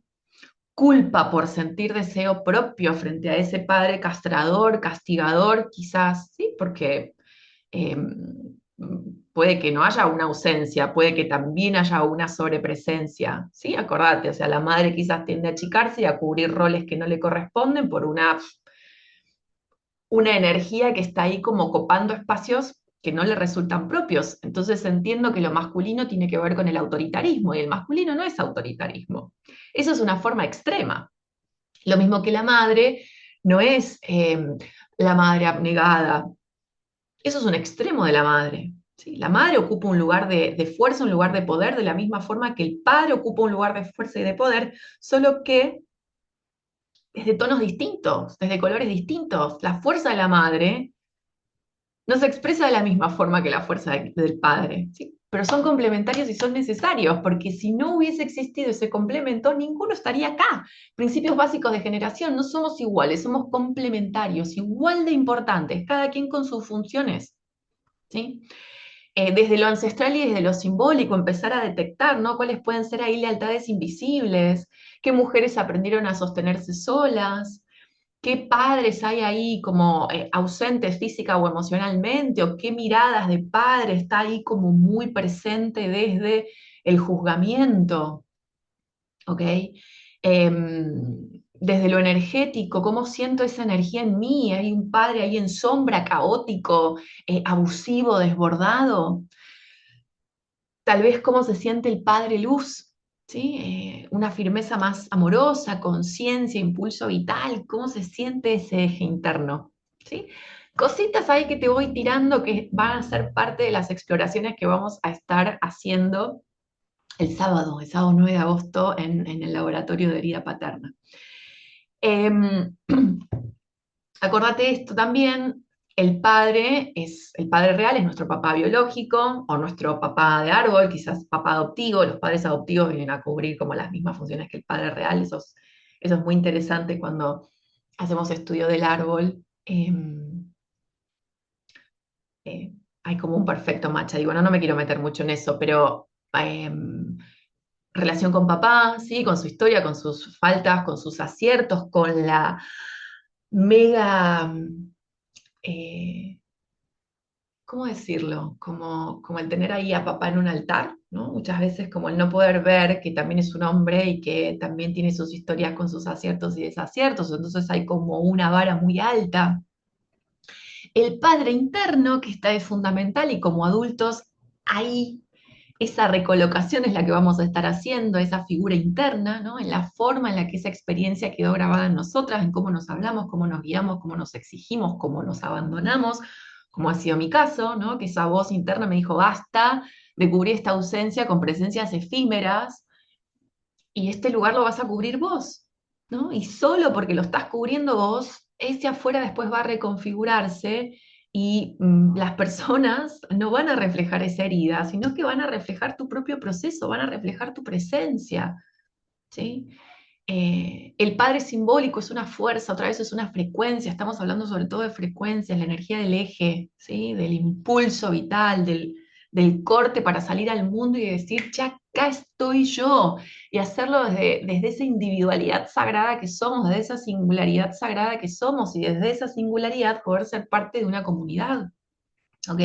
Culpa por sentir deseo propio frente a ese padre castrador, castigador, quizás, ¿sí? Porque eh, puede que no haya una ausencia, puede que también haya una sobrepresencia, ¿sí? Acordate, o sea, la madre quizás tiende a achicarse y a cubrir roles que no le corresponden por una energía que está ahí como copando espacios que no le resultan propios. Entonces entiendo que lo masculino tiene que ver con el autoritarismo y el masculino no es autoritarismo. Eso es una forma extrema. Lo mismo que la madre no es la madre abnegada. Eso es un extremo de la madre. ¿Sí? La madre ocupa un lugar de fuerza, un lugar de poder, de la misma forma que el padre ocupa un lugar de fuerza y de poder, solo que desde tonos distintos, desde colores distintos. La fuerza de la madre no se expresa de la misma forma que la fuerza del padre, ¿sí? Pero son complementarios y son necesarios, porque si no hubiese existido ese complemento, ninguno estaría acá. Principios básicos de generación, no somos iguales, somos complementarios, igual de importantes, cada quien con sus funciones, ¿sí? Desde lo ancestral y desde lo simbólico, empezar a detectar, ¿no? Cuáles pueden ser ahí lealtades invisibles, qué mujeres aprendieron a sostenerse solas, qué padres hay ahí como ausentes física o emocionalmente, o qué miradas de padre está ahí como muy presente desde el juzgamiento, ¿ok? Desde lo energético, cómo siento esa energía en mí, hay un padre ahí en sombra, caótico, abusivo, desbordado, tal vez cómo se siente el padre luz. ¿sí? Una firmeza más amorosa, conciencia, impulso vital, ¿cómo se siente ese eje interno? ¿Sí? Cositas ahí que te voy tirando que van a ser parte de las exploraciones que vamos a estar haciendo el sábado 9 de agosto en el laboratorio de herida paterna. Em, Acordate esto también, el padre real es nuestro papá biológico o nuestro papá de árbol, quizás papá adoptivo. Los padres adoptivos vienen a cubrir como las mismas funciones que el padre real. Eso es muy interesante cuando hacemos estudio del árbol. Eh, Hay como un perfecto match ahí. Bueno, no me quiero meter mucho en eso, pero relación con papá, ¿sí? Con su historia, con sus faltas, con sus aciertos, con la mega... eh, ¿cómo decirlo? Como el tener ahí a papá en un altar, ¿no? Muchas veces como el no poder ver que también es un hombre y que también tiene sus historias con sus aciertos y desaciertos, entonces hay como una vara muy alta. El padre interno, que está es fundamental y como adultos, ahí esa recolocación es la que vamos a estar haciendo, esa figura interna, ¿no? En la forma en la que esa experiencia quedó grabada en nosotras, en cómo nos hablamos, cómo nos guiamos, cómo nos exigimos, cómo nos abandonamos, como ha sido mi caso, ¿no? Que esa voz interna me dijo, basta de cubrir esta ausencia con presencias efímeras y este lugar lo vas a cubrir vos, ¿no? Y solo porque lo estás cubriendo vos, ese afuera después va a reconfigurarse y las personas no van a reflejar esa herida, sino que van a reflejar tu propio proceso, van a reflejar tu presencia, ¿sí? El padre simbólico es una fuerza, otra vez es una frecuencia, estamos hablando sobre todo de frecuencias, la energía del eje, ¿sí? Del impulso vital, del corte para salir al mundo y decir, ya acá estoy yo, y hacerlo desde esa individualidad sagrada que somos, desde esa singularidad sagrada que somos, y desde esa singularidad poder ser parte de una comunidad, ¿ok?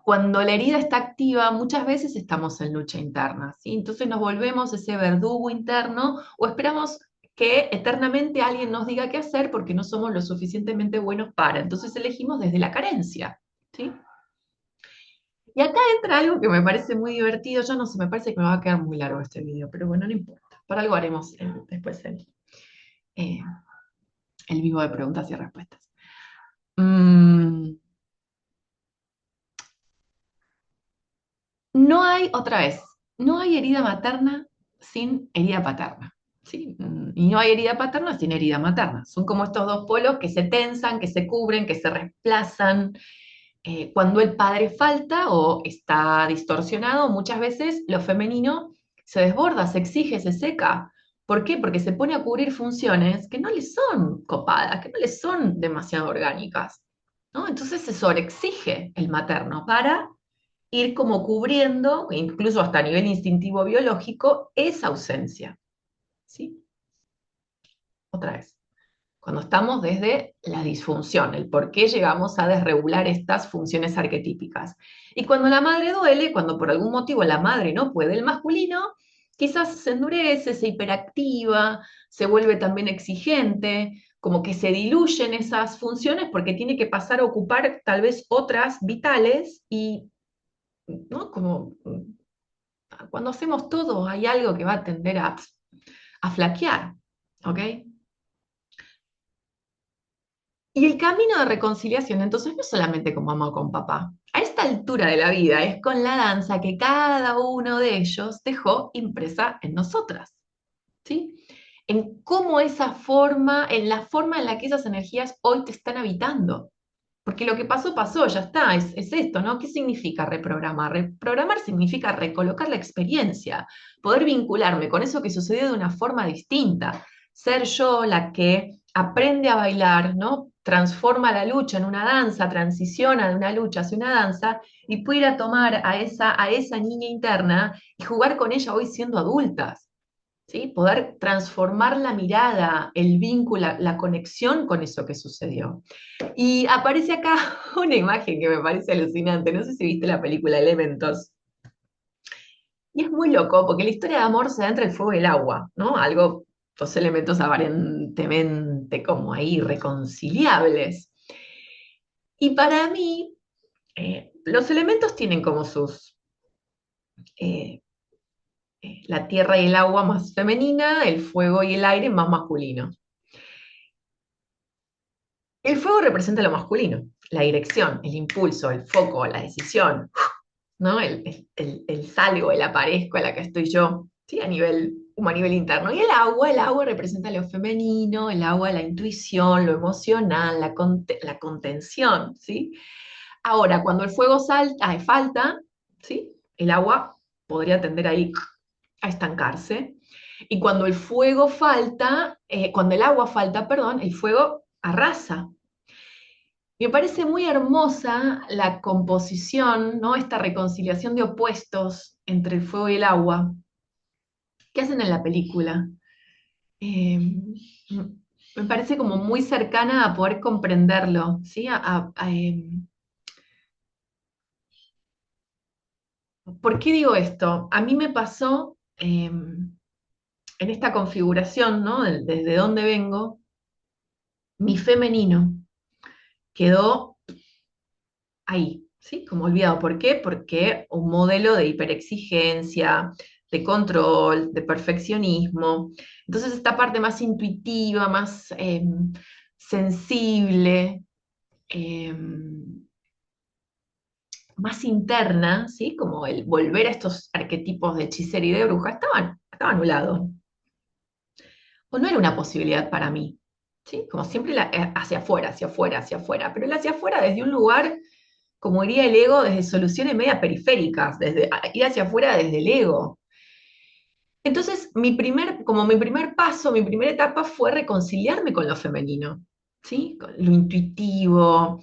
Cuando la herida está activa, muchas veces estamos en lucha interna, ¿sí? Entonces nos volvemos ese verdugo interno o esperamos que eternamente alguien nos diga qué hacer porque no somos lo suficientemente buenos para. Entonces elegimos desde la carencia, ¿sí? Y acá entra algo que me parece muy divertido. Yo no sé, me parece que me va a quedar muy largo este video, pero bueno, no importa. Para algo haremos después eh, el vivo de preguntas y respuestas. Mm, No hay, otra vez, no hay herida materna sin herida paterna, ¿sí? Y no hay herida paterna sin herida materna. Son como estos dos polos que se tensan, que se cubren, que se reemplazan. Cuando el padre falta o está distorsionado, muchas veces lo femenino se desborda, se exige, se seca. ¿Por qué? Porque se pone a cubrir funciones que no le son copadas, que no le son demasiado orgánicas, ¿no? Entonces se sobreexige el materno para ir como cubriendo, incluso hasta a nivel instintivo biológico, esa ausencia. ¿Sí? Otra vez, cuando estamos desde la disfunción, el por qué llegamos a desregular estas funciones arquetípicas. Y cuando la madre duele, cuando por algún motivo la madre no puede, el masculino quizás se endurece, se hiperactiva, se vuelve también exigente, como que se diluyen esas funciones porque tiene que pasar a ocupar tal vez otras vitales y, ¿no? Como cuando hacemos todo, hay algo que va a tender a flaquear, ¿ok? Y el camino de reconciliación, entonces, no es solamente con mamá o con papá. A esta altura de la vida es con la danza que cada uno de ellos dejó impresa en nosotras, ¿sí? En cómo esa forma, en la forma en la que esas energías hoy te están habitando. Porque lo que pasó, pasó, ya está, es esto, ¿no? ¿Qué significa reprogramar? Reprogramar significa recolocar la experiencia, poder vincularme con eso que sucedió de una forma distinta, ser yo la que aprende a bailar, ¿no? Transforma la lucha en una danza, transiciona de una lucha hacia una danza y puede ir a tomar a esa niña interna y jugar con ella hoy siendo adultas. ¿Sí? Poder transformar la mirada, el vínculo, la conexión con eso que sucedió. Y aparece acá una imagen que me parece alucinante. No sé si viste la película Elementos. Y es muy loco porque la historia de amor se da entre el fuego y el agua, ¿no? Algo, dos elementos aparentemente como ahí reconciliables. Y para mí, los elementos tienen como sus, eh, la tierra y el agua más femenina, el fuego y el aire más masculino. El fuego representa lo masculino, la dirección, el impulso, el foco, la decisión, ¿no? El salgo, el aparezco, el acá estoy yo, ¿sí? Como a nivel interno. Y el agua representa lo femenino, el agua, la intuición, lo emocional, la contención, ¿sí? Ahora, cuando el fuego falta, ¿sí? El agua podría tender ahí a estancarse. Y cuando el fuego falta, cuando el agua falta, perdón, el fuego arrasa. Me parece muy hermosa la composición, ¿no? Esta reconciliación de opuestos entre el fuego y el agua. ¿Qué hacen en la película? Eh, Me parece como muy cercana a poder comprenderlo, ¿sí? ¿Por qué digo esto? A mí me pasó en esta configuración, ¿no? Desde donde vengo, mi femenino quedó ahí, ¿sí? Como olvidado. ¿Por qué? Porque un modelo de hiperexigencia, de control, de perfeccionismo. Entonces esta parte más intuitiva, más sensible, eh, más interna, ¿sí? Como el volver a estos arquetipos de hechicera y de bruja, estaba anulado. O no era una posibilidad para mí, ¿sí? Como siempre hacia afuera, hacia afuera, hacia afuera, pero el hacia afuera desde un lugar, como diría el ego, desde soluciones media periféricas, desde ir hacia afuera desde el ego. Entonces, como mi primer paso, mi primera etapa fue reconciliarme con lo femenino, ¿sí? Con lo intuitivo,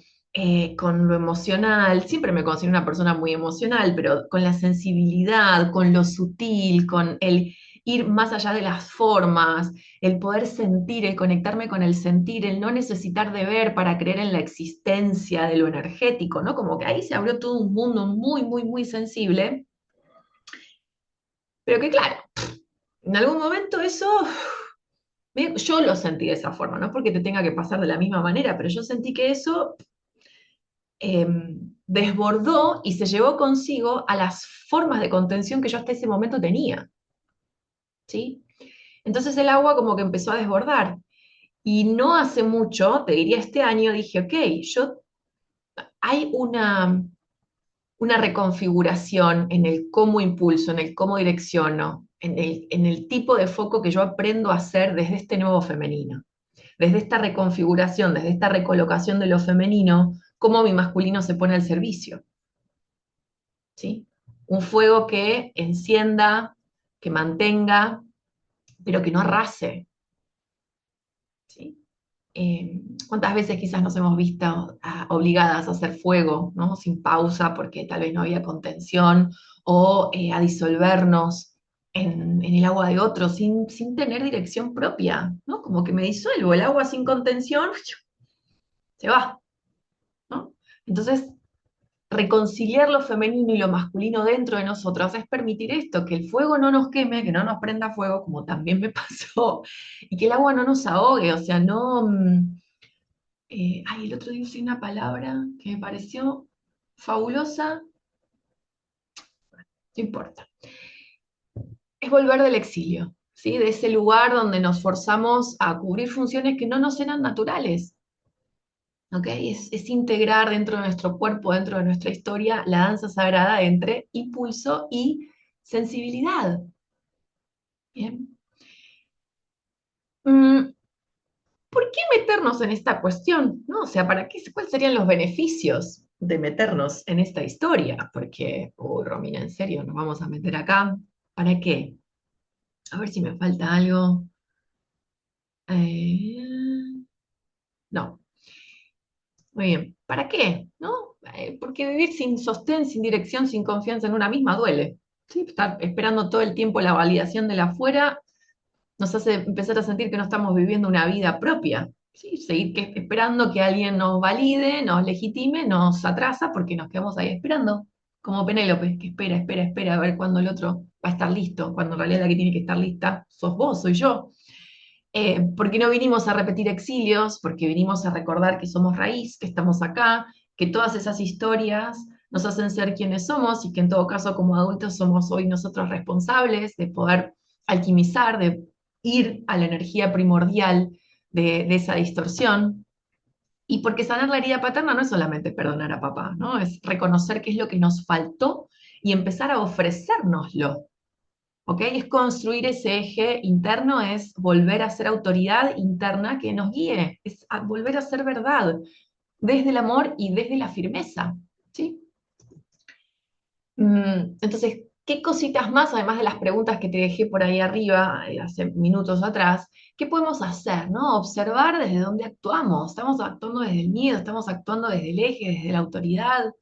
con lo emocional. Siempre me considero una persona muy emocional, pero con la sensibilidad, con lo sutil, con el ir más allá de las formas, el poder sentir, el conectarme con el sentir, el no necesitar de ver para creer en la existencia de lo energético, ¿no? Como que ahí se abrió todo un mundo muy, muy, muy sensible, pero que claro, en algún momento eso, yo lo sentí de esa forma, no porque te tenga que pasar de la misma manera, pero yo sentí que eso eh, desbordó y se llevó consigo a las formas de contención que yo hasta ese momento tenía, ¿sí? Entonces el agua como que empezó a desbordar. Y no hace mucho, te diría este año, dije, ok, hay una reconfiguración en el cómo impulso, en el cómo direcciono, en el tipo de foco que yo aprendo a hacer desde este nuevo femenino, desde esta reconfiguración, desde esta recolocación de lo femenino, cómo mi masculino se pone al servicio, ¿sí? Un fuego que encienda, que mantenga, pero que no arrase, ¿sí? ¿Cuántas veces quizás nos hemos visto obligadas a hacer fuego, ¿no? Sin pausa porque tal vez no había contención o a disolvernos en el agua de otro sin tener dirección propia, ¿no? Como que me disuelvo, el agua sin contención se va, ¿no? Entonces, reconciliar lo femenino y lo masculino dentro de nosotros es permitir esto, que el fuego no nos queme, que no nos prenda fuego, como también me pasó, y que el agua no nos ahogue, o sea, no... el otro día usé una palabra que me pareció fabulosa, no importa. Es volver del exilio, ¿sí? De ese lugar donde nos forzamos a cubrir funciones que no nos eran naturales, ¿ok? Es integrar dentro de nuestro cuerpo, dentro de nuestra historia, la danza sagrada entre impulso y sensibilidad. ¿Bien? Mm, ¿Por qué meternos en esta cuestión? ¿No? O sea, ¿cuáles serían los beneficios de meternos en esta historia? Porque, Romina, en serio, nos vamos a meter acá. ¿Para qué? A ver si me falta algo. Eh, no, muy bien. ¿Para qué? ¿No? Porque vivir sin sostén, sin dirección, sin confianza en una misma duele. ¿Sí? Estar esperando todo el tiempo la validación de la afuera nos hace empezar a sentir que no estamos viviendo una vida propia. ¿Sí? Seguir esperando que alguien nos valide, nos legitime, nos atrasa porque nos quedamos ahí esperando, como Penélope, que espera, espera, espera a ver cuándo el otro va a estar listo, cuando en realidad la que tiene que estar lista sos vos, soy yo. Porque no vinimos a repetir exilios, porque vinimos a recordar que somos raíz, que estamos acá, que todas esas historias nos hacen ser quienes somos y que en todo caso como adultos somos hoy nosotros responsables de poder alquimizar, de ir a la energía primordial de esa distorsión. Y porque sanar la herida paterna no es solamente perdonar a papá, ¿no? Es reconocer qué es lo que nos faltó y empezar a ofrecérnoslo. ¿Ok? Es construir ese eje interno, es volver a ser autoridad interna que nos guíe, es volver a ser verdad, desde el amor y desde la firmeza, ¿sí? Entonces, ¿qué cositas más, además de las preguntas que te dejé por ahí arriba, hace minutos atrás, qué podemos hacer, ¿no? Observar desde dónde actuamos. Estamos actuando desde el miedo, estamos actuando desde el eje, desde la autoridad,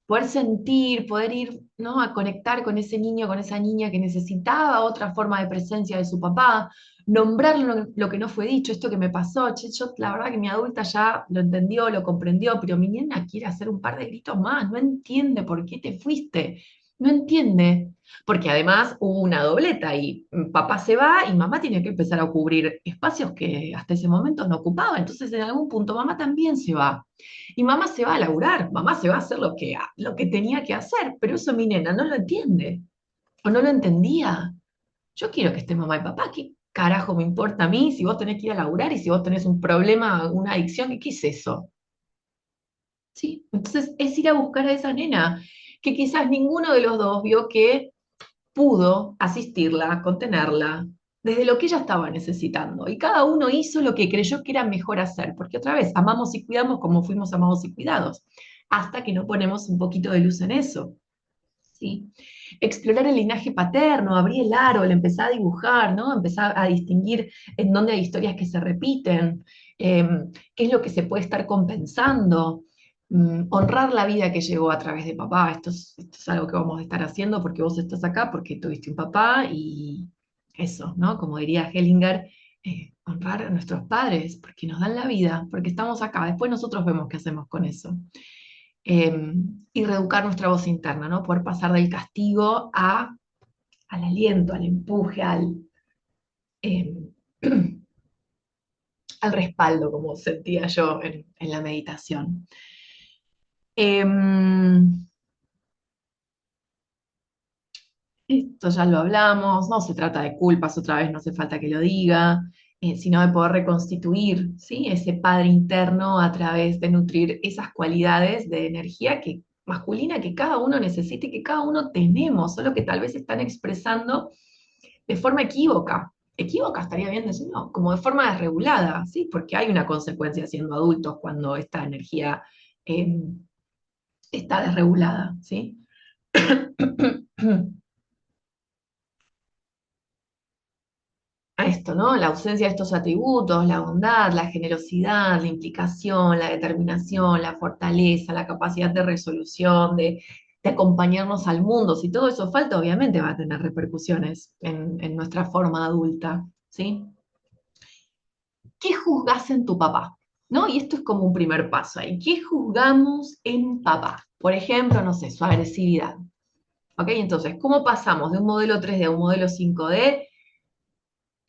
poder sentir, poder ir, ¿no? A conectar con ese niño, con esa niña que necesitaba otra forma de presencia de su papá, nombrar lo que no fue dicho, esto que me pasó, che, yo la verdad que mi adulta ya lo entendió, lo comprendió, pero mi nena quiere hacer un par de gritos más, no entiende por qué te fuiste, no entiende. Porque además hubo una dobleta y papá se va y mamá tiene que empezar a cubrir espacios que hasta ese momento no ocupaba. Entonces en algún punto mamá también se va. Y mamá se va a laburar, mamá se va a hacer lo que tenía que hacer, pero eso mi nena no lo entiende o no lo entendía. Yo quiero que esté mamá y papá, ¿qué carajo me importa a mí si vos tenés que ir a laburar y si vos tenés un problema, una adicción? ¿Qué es eso? ¿Sí? Entonces es ir a buscar a esa nena, que quizás ninguno de los dos vio que pudo asistirla, contenerla, desde lo que ella estaba necesitando. Y cada uno hizo lo que creyó que era mejor hacer, porque otra vez, amamos y cuidamos como fuimos amados y cuidados, hasta que no ponemos un poquito de luz en eso. ¿Sí? Explorar el linaje paterno, abrir el árbol, empezar a dibujar, ¿no? Empezar a distinguir en dónde hay historias que se repiten, eh, qué es lo que se puede estar compensando, honrar la vida que llegó a través de papá. Esto es algo que vamos a estar haciendo porque vos estás acá, porque tuviste un papá y eso, ¿no? Como diría Hellinger, honrar a nuestros padres porque nos dan la vida, porque estamos acá. Después nosotros vemos qué hacemos con eso. eh, y reeducar nuestra voz interna, ¿no? Poder pasar del castigo al aliento, al empuje, eh, al respaldo, como sentía yo en la meditación. Eh, Esto ya lo hablamos, no se trata de culpas, otra vez no hace falta que lo diga, sino de poder reconstituir, ¿sí? Ese padre interno a través de nutrir esas cualidades de energía masculina que cada uno necesita y que cada uno tenemos, solo que tal vez están expresando de forma equívoca. Equívoca estaría bien decirlo, como de forma desregulada, ¿sí? Porque hay una consecuencia siendo adultos cuando esta energía eh, está desregulada, ¿sí? A esto, ¿no? La ausencia de estos atributos, la bondad, la generosidad, la implicación, la determinación, la fortaleza, la capacidad de resolución, de acompañarnos al mundo. Si todo eso falta, obviamente va a tener repercusiones en nuestra forma adulta, ¿sí? ¿Qué juzgás en tu papá? ¿No? Y esto es como un primer paso ahí. ¿Qué juzgamos en papá? Por ejemplo, no sé, su agresividad. ¿Ok? Entonces, ¿cómo pasamos de un modelo 3D a un modelo 5D?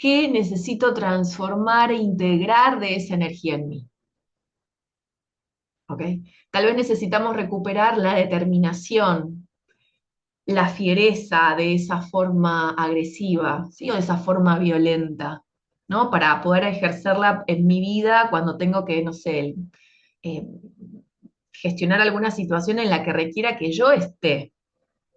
¿Qué necesito transformar e integrar de esa energía en mí? ¿Ok? Tal vez necesitamos recuperar la determinación, la fiereza de esa forma agresiva, ¿sí? O de esa forma violenta, ¿no? Para poder ejercerla en mi vida cuando tengo que, no sé, eh, gestionar alguna situación en la que requiera que yo esté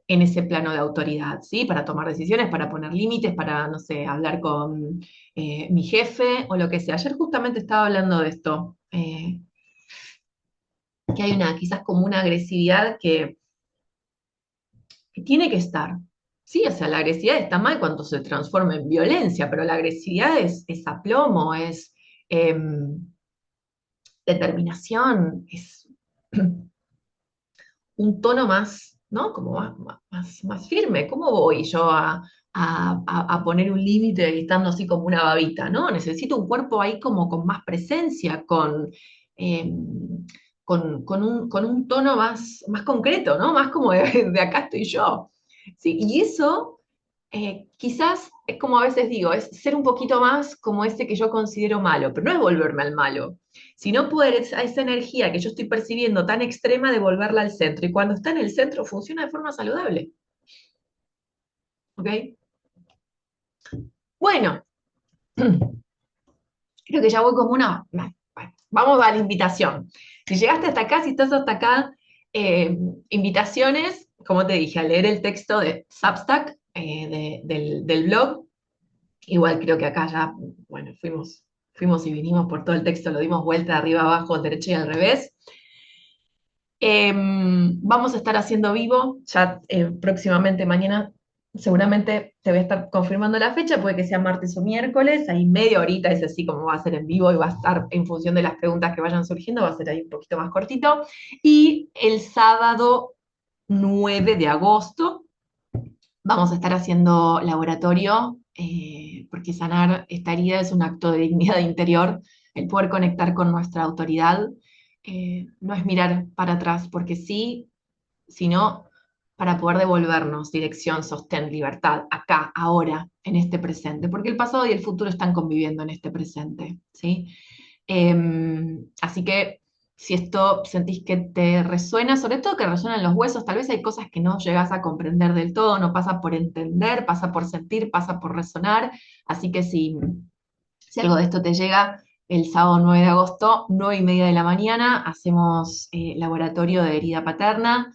en ese plano de autoridad, ¿sí? Para tomar decisiones, para poner límites, para, no sé, hablar con mi jefe o lo que sea. Ayer justamente estaba hablando de esto, que hay quizás como una agresividad que tiene que estar. Sí, o sea, la agresividad está mal cuando se transforma en violencia, pero la agresividad es aplomo, es determinación, es un tono más, ¿no? Como más firme. ¿Cómo voy yo a poner un límite estando así como una babita, ¿no? Necesito un cuerpo ahí como con más presencia, eh, con un tono más concreto, ¿no? Más como de acá estoy yo. ¿Sí? Y eso quizás es como a veces digo, es ser un poquito más como ese que yo considero malo, pero no es volverme al malo, sino poder esa energía que yo estoy percibiendo tan extrema devolverla al centro. Y cuando está en el centro funciona de forma saludable. ¿Ok? Bueno, creo que ya voy como una... Bueno, vamos a la invitación. Si llegaste hasta acá, si estás hasta acá, invitaciones, como te dije, a leer el texto de Substack, del blog. Igual creo que acá ya, bueno, fuimos y vinimos por todo el texto, lo dimos vuelta arriba, abajo, derecha y al revés. Vamos a estar haciendo vivo, ya próximamente mañana, seguramente te voy a estar confirmando la fecha, puede que sea martes o miércoles, ahí media horita es así como va a ser en vivo y va a estar en función de las preguntas que vayan surgiendo, va a ser ahí un poquito más cortito. Y el sábado 9 de agosto vamos a estar haciendo laboratorio, porque sanar esta herida es un acto de dignidad interior, el poder conectar con nuestra autoridad, no es mirar para atrás, porque sí, sino para poder devolvernos dirección, sostén, libertad, acá, ahora, en este presente, porque el pasado y el futuro están conviviendo en este presente, ¿sí? Así que si esto sentís que te resuena, sobre todo que resuenan los huesos, tal vez hay cosas que no llegas a comprender del todo, no pasa por entender, pasa por sentir, pasa por resonar. Así que si algo de esto te llega, el sábado 9 de agosto, 9:30 de la mañana, hacemos laboratorio de herida paterna.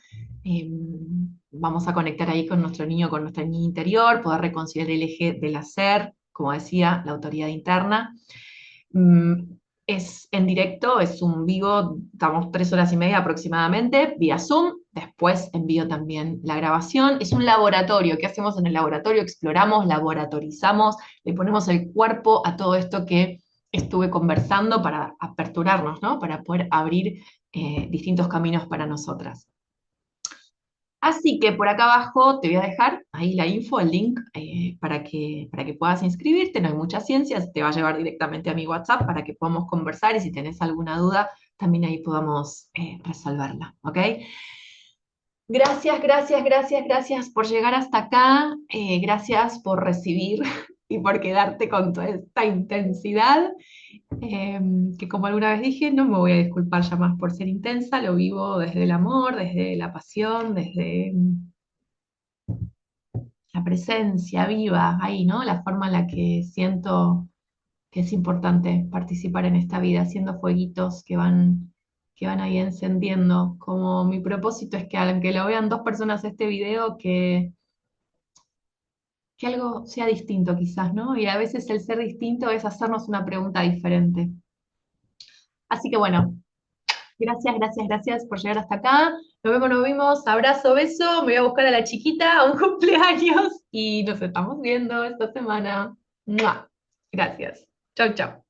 Vamos a conectar ahí con nuestro niño, con nuestra niña interior, poder reconciliar el eje del hacer, como decía, la autoridad interna. Mm, es en directo, es un vivo, estamos 3 horas y media aproximadamente, vía Zoom. Después envío también la grabación. Es un laboratorio. ¿Qué hacemos en el laboratorio? Exploramos, laboratorizamos, le ponemos el cuerpo a todo esto que estuve conversando para aperturarnos, ¿no? Para poder abrir distintos caminos para nosotras. Así que por acá abajo te voy a dejar ahí la info, el link, para que puedas inscribirte. No hay mucha ciencia, te va a llevar directamente a mi WhatsApp para que podamos conversar y si tenés alguna duda, también ahí podamos resolverla. ¿Ok? Gracias, gracias, gracias, gracias por llegar hasta acá. Gracias por recibir y por quedarte con toda esta intensidad. Que como alguna vez dije, no me voy a disculpar ya más por ser intensa, lo vivo desde el amor, desde la pasión, desde la presencia viva ahí, ¿no? La forma en la que siento que es importante participar en esta vida, haciendo fueguitos que van ahí encendiendo. Como mi propósito es que aunque lo vean 2 personas este video, que algo sea distinto quizás, ¿no? Y a veces el ser distinto es hacernos una pregunta diferente. Así que bueno, gracias, gracias, gracias por llegar hasta acá. Nos vemos, nos vimos. Abrazo, beso. Me voy a buscar a la chiquita a un cumpleaños y nos estamos viendo esta semana. ¡Mua! Gracias. Chau, chau.